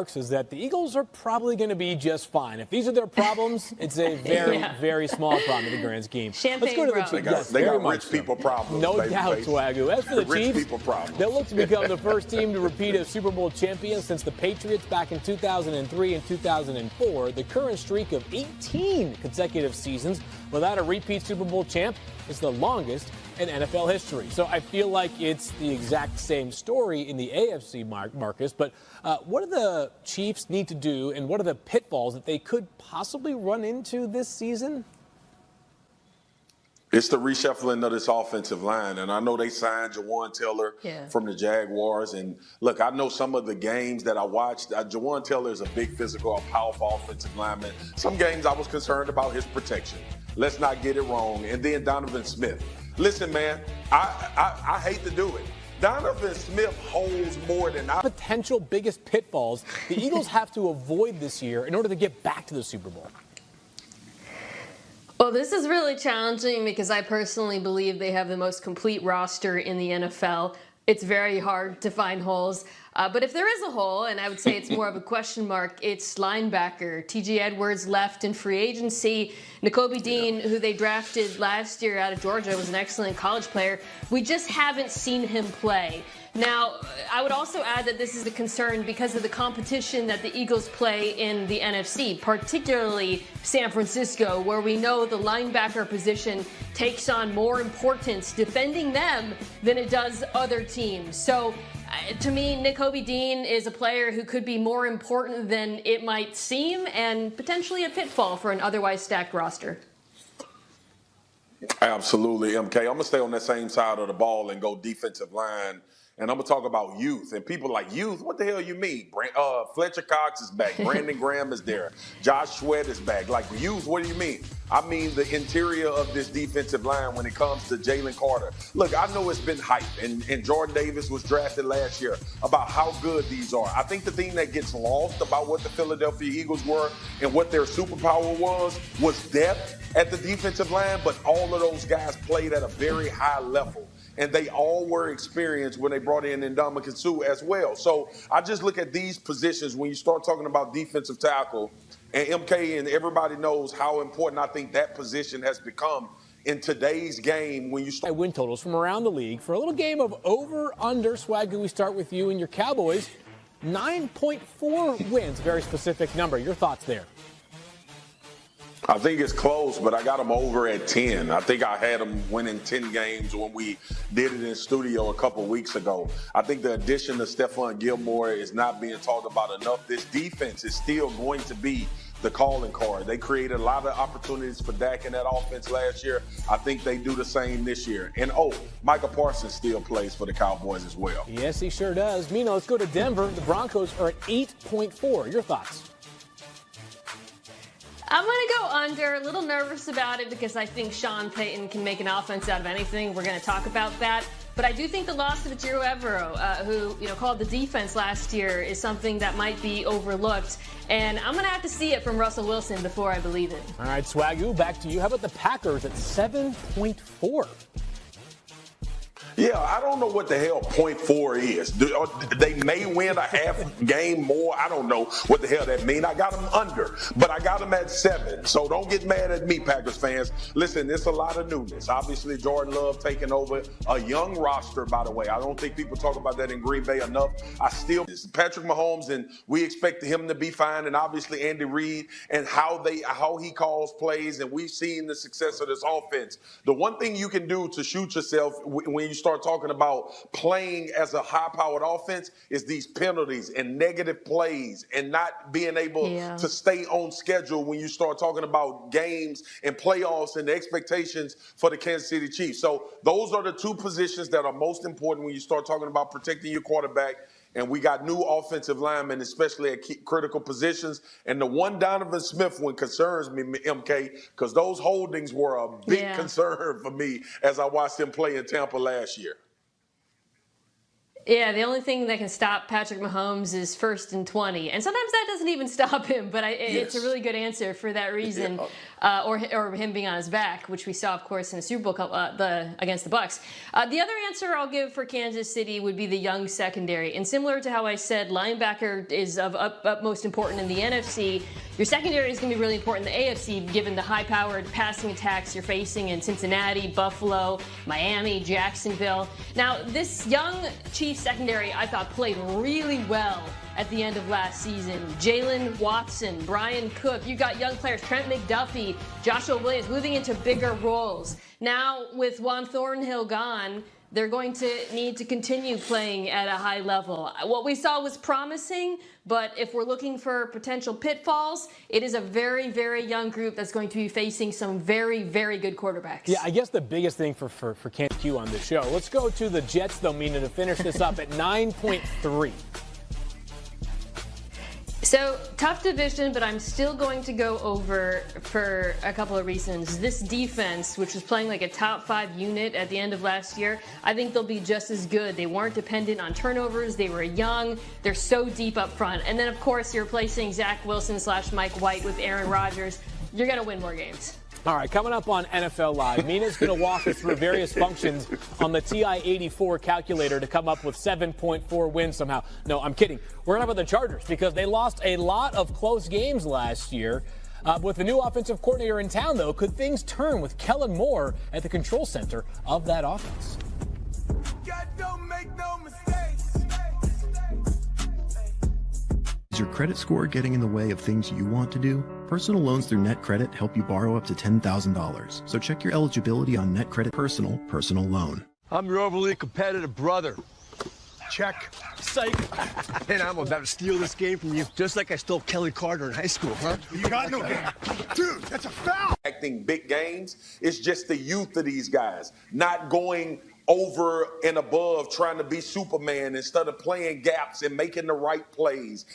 is that the Eagles are probably going to be just fine. If these are their problems, it's a very, very small problem in the grand scheme. Let's go to the Chiefs. They got rich people problems. No baby doubt, face. Swagoo. As for the rich Chiefs, people problems. they'll look to become the first team to repeat as Super Bowl champions since the Patriots back in 2003 and 2004. The current streak of 18 consecutive seasons without a repeat Super Bowl champ is the longest in NFL history. So I feel like it's the exact same story in the AFC, Marcus. But what do the Chiefs need to do, and what are the pitfalls that they could possibly run into this season? It's the reshuffling of this offensive line. And I know they signed Jawan Taylor from the Jaguars. And, look, I know some of the games that I watched. Jawan Taylor is a big physical, a powerful offensive lineman. Some games I was concerned about his protection. Let's not get it wrong. And then Donovan Smith. Listen, man, I hate to do it. Donovan Smith holds more than I. Potential biggest pitfalls the Eagles have to avoid this year in order to get back to the Super Bowl. Well, this is really challenging because I personally believe they have the most complete roster in the NFL. It's very hard to find holes. But if there is a hole, and I would say it's more of a question mark, it's linebacker. T.J. Edwards left in free agency. Nakobe Dean, who they drafted last year out of Georgia, was an excellent college player. We just haven't seen him play. Now, I would also add that this is a concern because of the competition that the Eagles play in the NFC, particularly San Francisco, where we know the linebacker position takes on more importance defending them than it does other teams. So, to me, Nakobe Dean is a player who could be more important than it might seem and potentially a pitfall for an otherwise stacked roster. Absolutely, MK. I'm going to stay on that same side of the ball and go defensive line. And I'm going to talk about youth. And people like, youth? What the hell you mean? Fletcher Cox is back. Brandon Graham is there. Josh Sweat is back. Like, youth, what do you mean? I mean the interior of this defensive line when it comes to Jalen Carter. Look, I know it's been hype, and Jordan Davis was drafted last year about how good these are. I think the thing that gets lost about what the Philadelphia Eagles were and what their superpower was depth at the defensive line, but all of those guys played at a very high level. And they all were experienced when they brought in Ndamukong Suh as well. So I just look at these positions when you start talking about defensive tackle, and MK and everybody knows how important I think that position has become in today's game when you start. Win totals from around the league for a little game of over-under. Swagoo, we start with you and your Cowboys. 9.4 wins, very specific number. Your thoughts there? I think it's close, but I got them over at 10. I think I had them winning 10 games when we did it in studio a couple weeks ago. I think the addition of Stephon Gilmore is not being talked about enough. This defense is still going to be the calling card. They created a lot of opportunities for Dak in that offense last year. I think they do the same this year. And, Micah Parsons still plays for the Cowboys as well. Yes, he sure does. Mina, let's go to Denver. The Broncos are at 8.4. Your thoughts? I'm going to go under. A little nervous about it because I think Sean Payton can make an offense out of anything. We're going to talk about that. But I do think the loss of Ejiro Evero, who called the defense last year, is something that might be overlooked. And I'm going to have to see it from Russell Wilson before I believe it. All right, Swagoo, back to you. How about the Packers at 7.4? Yeah, I don't know what the hell 0.4 is. They may win a half game more. I don't know what the hell that means. I got them under, but I got them at 7. So don't get mad at me, Packers fans. Listen, it's a lot of newness. Obviously, Jordan Love taking over a young roster, by the way. I don't think people talk about that in Green Bay enough. Patrick Mahomes, and we expect him to be fine, and obviously Andy Reid and how he calls plays, and we've seen the success of this offense. The one thing you can do to shoot yourself when you start talking about playing as a high-powered offense is these penalties and negative plays and not being able to stay on schedule when you start talking about games and playoffs and the expectations for the Kansas City Chiefs. So those are the two positions that are most important when you start talking about protecting your quarterback. And we got new offensive linemen, especially at critical positions. And the one Donovan Smith one concerns me, MK, because those holdings were a big concern for me as I watched him play in Tampa last year. Yeah, the only thing that can stop Patrick Mahomes is 1st and 20. And sometimes that doesn't even stop him, but it's a really good answer for that reason. or him being on his back, which we saw, of course, in the Super Bowl against the Bucs. The other answer I'll give for Kansas City would be the young secondary. And similar to how I said linebacker is of utmost important in the NFC, your secondary is going to be really important in the AFC, given the high-powered passing attacks you're facing in Cincinnati, Buffalo, Miami, Jacksonville. Now, this young Chiefs secondary, I thought, played really well at the end of last season. Jalen Watson, Brian Cook, you got young players, Trent McDuffie, Joshua Williams moving into bigger roles. Now, with Juan Thornhill gone, they're going to need to continue playing at a high level. What we saw was promising, but if we're looking for potential pitfalls, it is a very, very young group that's going to be facing some very, very good quarterbacks. Yeah, I guess the biggest thing for Kansas Q on this show. Let's go to the Jets, though, Mina, to finish this up at 9.3. So, tough division, but I'm still going to go over for a couple of reasons. This defense, which was playing like a top 5 unit at the end of last year, I think they'll be just as good. They weren't dependent on turnovers. They were young. They're so deep up front. And then, of course, you're replacing Zach Wilson / Mike White with Aaron Rodgers. You're going to win more games. All right, coming up on NFL Live, Mina's going to walk us through various functions on the TI-84 calculator to come up with 7.4 wins somehow. No, I'm kidding. We're going to talk about the Chargers because they lost a lot of close games last year. With the new offensive coordinator in town, though, could things turn with Kellen Moore at the control center of that offense? God, don't make no mistakes. Is your credit score getting in the way of things you want to do? Personal loans through NetCredit help you borrow up to $10,000. So check your eligibility on NetCredit Personal Loan. I'm your overly competitive brother. Check. Psych. And I'm about to steal this game from you, just like I stole Kelly Carter in high school, huh? You got no game. Dude, that's a foul. Acting big games. It's just the youth of these guys not going over and above trying to be Superman instead of playing gaps and making the right plays.